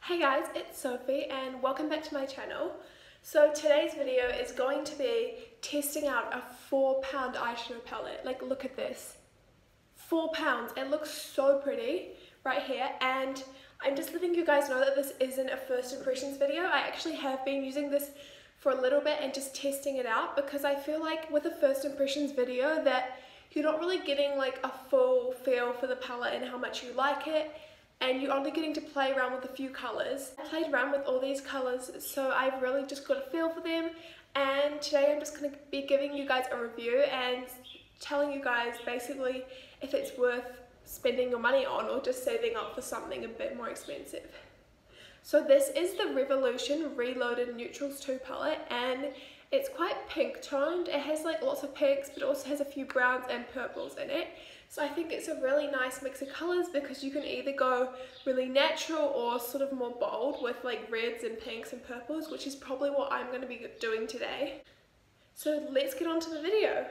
Hey guys, it's Sophie and welcome back to my channel. So today's video is going to be testing out a 4-pound eyeshadow palette. Like, look at this. 4 pounds. It looks so pretty right here, and I'm just letting you guys know that this isn't a first impressions video. I actually have been using this for a little bit and just testing it out, because I feel like with a first impressions video that you're not really getting like a full feel for the palette and how much you like it, and you're only getting to play around with a few colours. I played around with all these colours, so I've really just got a feel for them, and today I'm just going to be giving you guys a review and telling you guys basically if it's worth spending your money on or just saving up for something a bit more expensive. So this is the Revolution Reloaded Neutrals 2 palette, and it's quite pink toned. It has like lots of pinks, but it also has a few browns and purples in it. So I think it's a really nice mix of colours, because you can either go really natural or sort of more bold with like reds and pinks and purples, which is probably what I'm going to be doing today. So let's get on to the video.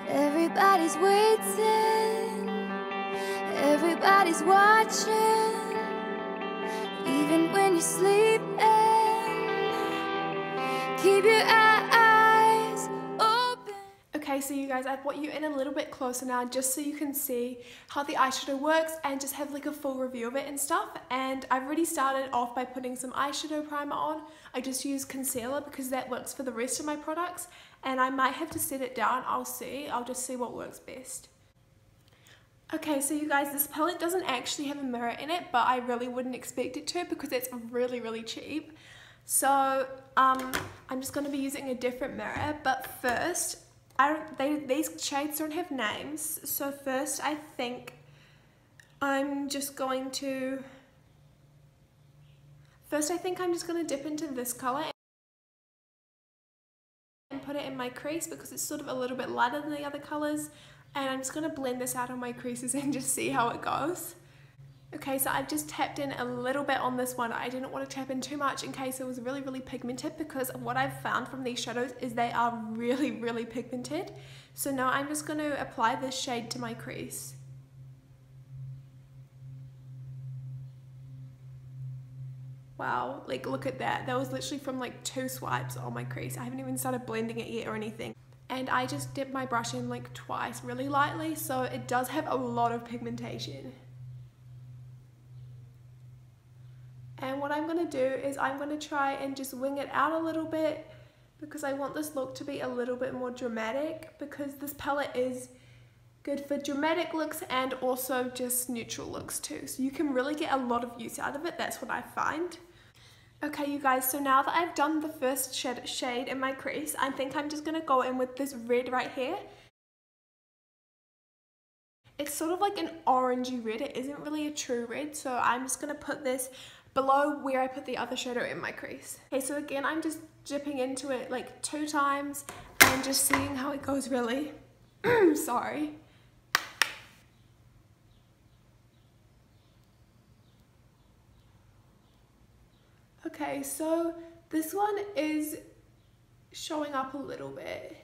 Everybody's waiting, everybody's watching, even when you're sleeping, keep your eyes open. Okay, so you guys, I've brought you in a little bit closer now just so you can see how the eyeshadow works and just have like a full review of it and stuff. And I've already started off by putting some eyeshadow primer on. I just use concealer because that works for the rest of my products, and I might have to set it down. I'll just see what works best. Okay, so you guys, this palette doesn't actually have a mirror in it, but I really wouldn't expect it to because it's really cheap. So I'm just going to be using a different mirror, but first, these shades don't have names, so first I think I'm just going to dip into this color and put it in my crease, because it's sort of a little bit lighter than the other colors, and I'm just going to blend this out on my creases and just see how it goes. Okay, so I've just tapped in a little bit on this one. I didn't want to tap in too much in case it was really pigmented, because what I've found from these shadows is they are really pigmented. So now I'm just going to apply this shade to my crease. Wow, like look at that. That was literally from like 2 swipes on my crease. I haven't even started blending it yet or anything. And I just dipped my brush in like twice really lightly, so it does have a lot of pigmentation. And what I'm going to do is I'm going to try and just wing it out a little bit, because I want this look to be a little bit more dramatic, because this palette is good for dramatic looks and also just neutral looks too. So you can really get a lot of use out of it. That's what I find. Okay, you guys, so now that I've done the first shade in my crease, I think I'm just going to go in with this red right here. It's sort of like an orangey red. It isn't really a true red, so I'm just going to put this below where I put the other shadow in my crease. Okay, so again, I'm just dipping into it like 2 times and just seeing how it goes really. Sorry. Okay, so this one is showing up a little bit.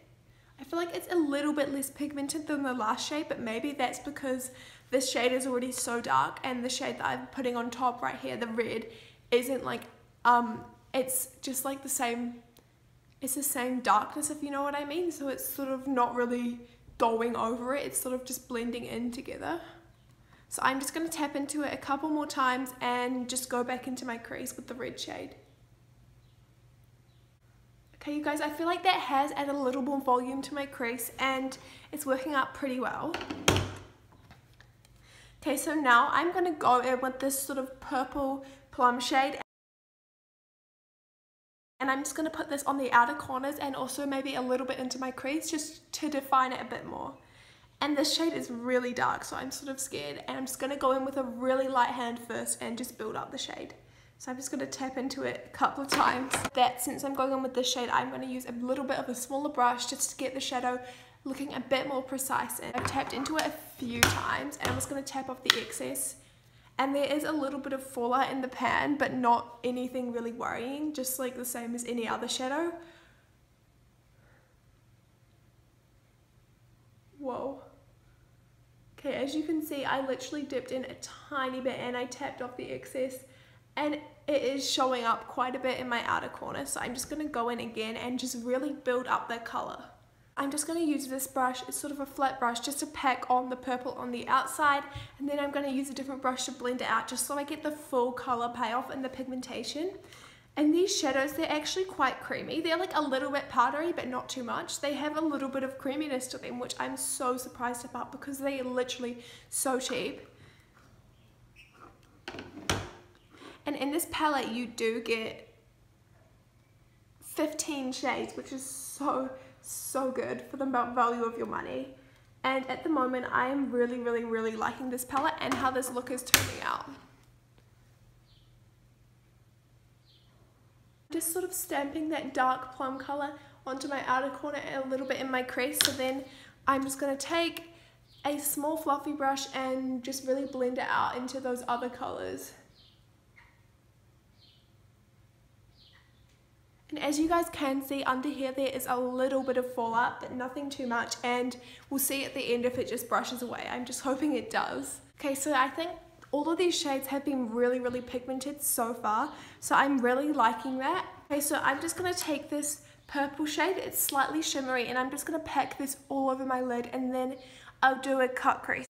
I feel like it's a little bit less pigmented than the last shade, but maybe that's because this shade is already so dark, and the shade that I'm putting on top right here, the red, isn't like, it's just like the same darkness, if you know what I mean. So it's sort of not really going over it, it's sort of just blending in together. So I'm just going to tap into it a couple more times and just go back into my crease with the red shade. Okay, you guys, I feel like that has added a little more volume to my crease, and it's working out pretty well. Okay, so now I'm going to go in with this sort of purple plum shade, and I'm just going to put this on the outer corners and also maybe a little bit into my crease just to define it a bit more. And this shade is really dark, so I'm sort of scared, and I'm just going to go in with a really light hand first and just build up the shade. So I'm just going to tap into it a couple of times. Since I'm going in with this shade, I'm going to use a little bit of a smaller brush just to get the shadow looking a bit more precise. And I've tapped into it a few times, and I'm just going to tap off the excess. And there is a little bit of fallout in the pan, but not anything really worrying, just like the same as any other shadow. Whoa. Okay, as you can see, I literally dipped in a tiny bit and I tapped off the excess, and it is showing up quite a bit in my outer corner, so I'm just going to go in again and just really build up that colour. I'm just going to use this brush, it's sort of a flat brush, just to pack on the purple on the outside, and then I'm going to use a different brush to blend it out just so I get the full colour payoff and the pigmentation. And these shadows, they're actually quite creamy. They're like a little bit powdery, but not too much. They have a little bit of creaminess to them, which I'm so surprised about because they are literally so cheap. And in this palette, you do get 15 shades, which is so good for the value of your money. And at the moment, I am really liking this palette and how this look is turning out. Just sort of stamping that dark plum color onto my outer corner and a little bit in my crease. So then I'm just going to take a small fluffy brush and just really blend it out into those other colors. And as you guys can see under here, there is a little bit of fallout, but nothing too much, and we'll see at the end if it just brushes away. I'm just hoping it does. Okay, so I think all of these shades have been really pigmented so far, so I'm really liking that. Okay, so I'm just going to take this purple shade, it's slightly shimmery, and I'm just going to pack this all over my lid, and then I'll do a cut crease.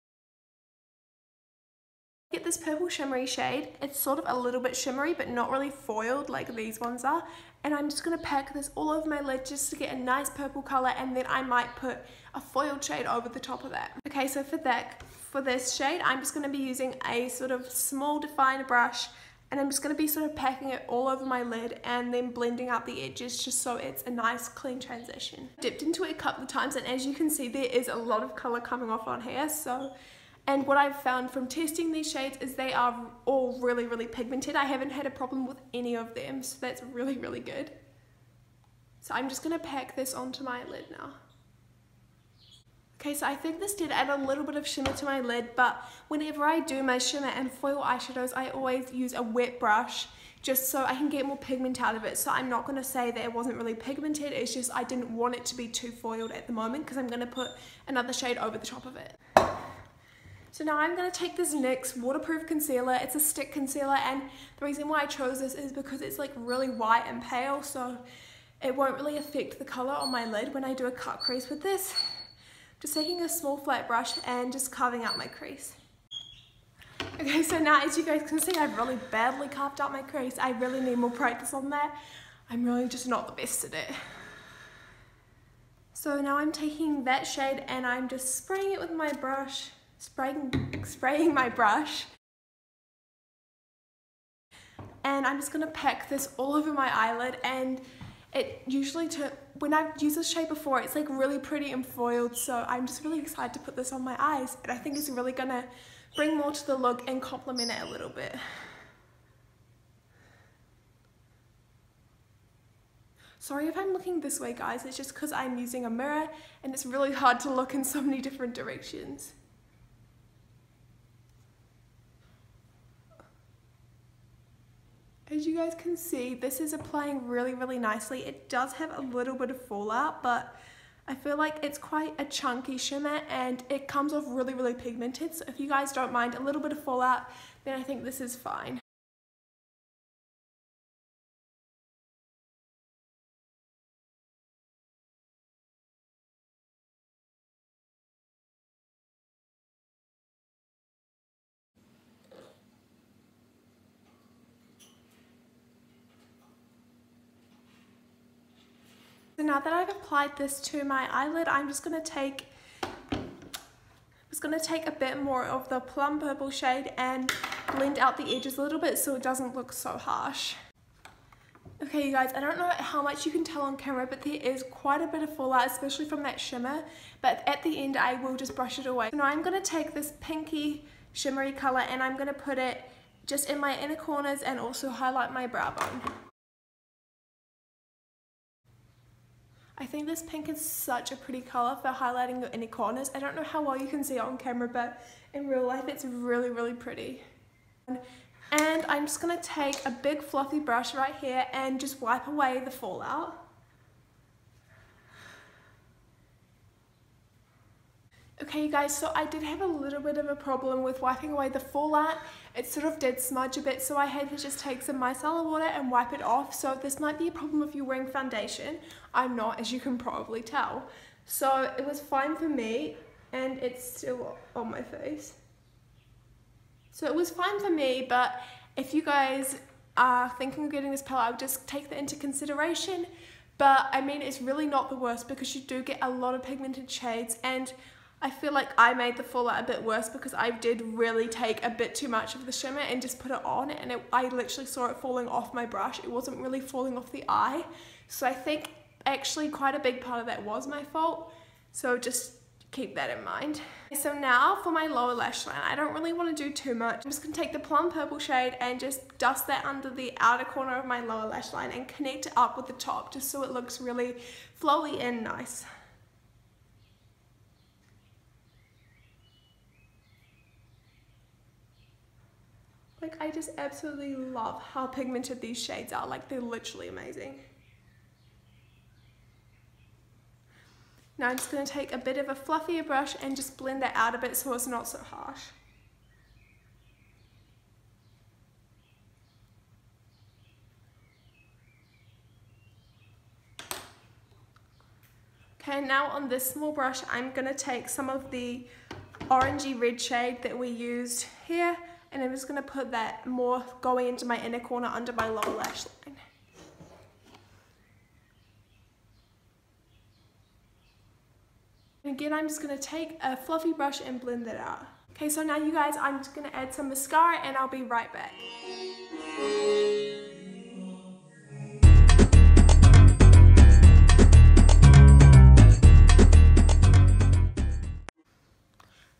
Get this purple shimmery shade, it's sort of a little bit shimmery but not really foiled like these ones are, and I'm just going to pack this all over my lid just to get a nice purple colour, and then I might put a foiled shade over the top of that. Okay, so for this shade I'm just going to be using a sort of small definer brush, and I'm just going to be sort of packing it all over my lid and then blending out the edges just so it's a nice clean transition. Dipped into it a couple of times, and as you can see there is a lot of colour coming off on here, and what I've found from testing these shades is they are all really pigmented. I haven't had a problem with any of them, so that's really good. So I'm just going to pack this onto my lid now. Okay, so I think this did add a little bit of shimmer to my lid, but whenever I do my shimmer and foil eyeshadows, I always use a wet brush just so I can get more pigment out of it. So I'm not going to say that it wasn't really pigmented, it's just I didn't want it to be too foiled at the moment because I'm going to put another shade over the top of it. So now I'm going to take this NYX waterproof concealer. It's a stick concealer, and the reason why I chose this is because it's like really white and pale, so it won't really affect the colour on my lid when I do a cut crease with this. Just taking a small flat brush and just carving out my crease. Okay, so now as you guys can see, I've really badly carved out my crease. I really need more practice on that. I'm really just not the best at it. So now I'm taking that shade and I'm just spraying it with my brush. Spraying my brush, and I'm just going to pack this all over my eyelid, and it usually, when I've used this shade before, it's like really pretty and foiled, so I'm just really excited to put this on my eyes, and I think it's really going to bring more to the look and complement it a little bit. Sorry if I'm looking this way, guys, it's just because I'm using a mirror and it's really hard to look in so many different directions. As you guys can see, this is applying really nicely. It does have a little bit of fallout, but I feel like it's quite a chunky shimmer and it comes off really pigmented. So if you guys don't mind a little bit of fallout, then I think this is fine. So now that I've applied this to my eyelid, I'm just going to take a bit more of the plum purple shade and blend out the edges a little bit so it doesn't look so harsh. Okay, you guys, I don't know how much you can tell on camera, but there is quite a bit of fallout, especially from that shimmer, but at the end I will just brush it away. So now I'm going to take this pinky shimmery color and I'm going to put it just in my inner corners and also highlight my brow bone. I think this pink is such a pretty colour for highlighting your inner corners. I don't know how well you can see it on camera, but in real life it's really pretty. And I'm just going to take a big fluffy brush right here and just wipe away the fallout. Okay you guys, so I did have a little bit of a problem with wiping away the fallout. It sort of did smudge a bit, so I had to just take some micellar water and wipe it off. So this might be a problem if you're wearing foundation. I'm not, as you can probably tell. So it was fine for me, and it's still on my face. So it was fine for me, but if you guys are thinking of getting this palette, I would just take that into consideration. But I mean, it's really not the worst because you do get a lot of pigmented shades, and I feel like I made the fallout a bit worse because I did really take a bit too much of the shimmer and just put it on, and I literally saw it falling off my brush. It wasn't really falling off the eye. So I think actually quite a big part of that was my fault. So just keep that in mind. So now for my lower lash line, I don't really want to do too much. I'm just going to take the plum purple shade and just dust that under the outer corner of my lower lash line and connect it up with the top just so it looks really flowy and nice. Like, I just absolutely love how pigmented these shades are. Like, they're literally amazing. Now I'm just going to take a bit of a fluffier brush and just blend that out a bit so it's not so harsh. Okay, now on this small brush, I'm going to take some of the orangey red shade that we used here, and I'm just going to put that more going into my inner corner under my lower lash line. And again, I'm just going to take a fluffy brush and blend that out. Okay, so now you guys, I'm just going to add some mascara and I'll be right back.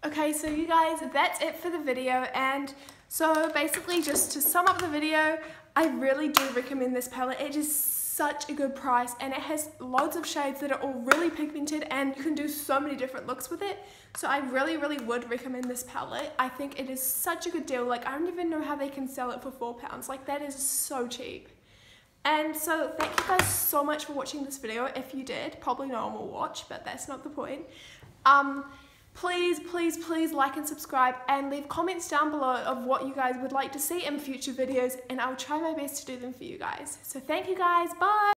Okay, so you guys, that's it for the video, and so basically just to sum up the video, I really do recommend this palette. It is such a good price, and it has loads of shades that are all really pigmented, and you can do so many different looks with it. So I really would recommend this palette. I think it is such a good deal. Like, I don't even know how they can sell it for £4. Like, that is so cheap. And so thank you guys so much for watching this video. If you did, probably no one will watch, but that's not the point. Please like and subscribe, and leave comments down below of what you guys would like to see in future videos, and I'll try my best to do them for you guys. So thank you guys, bye!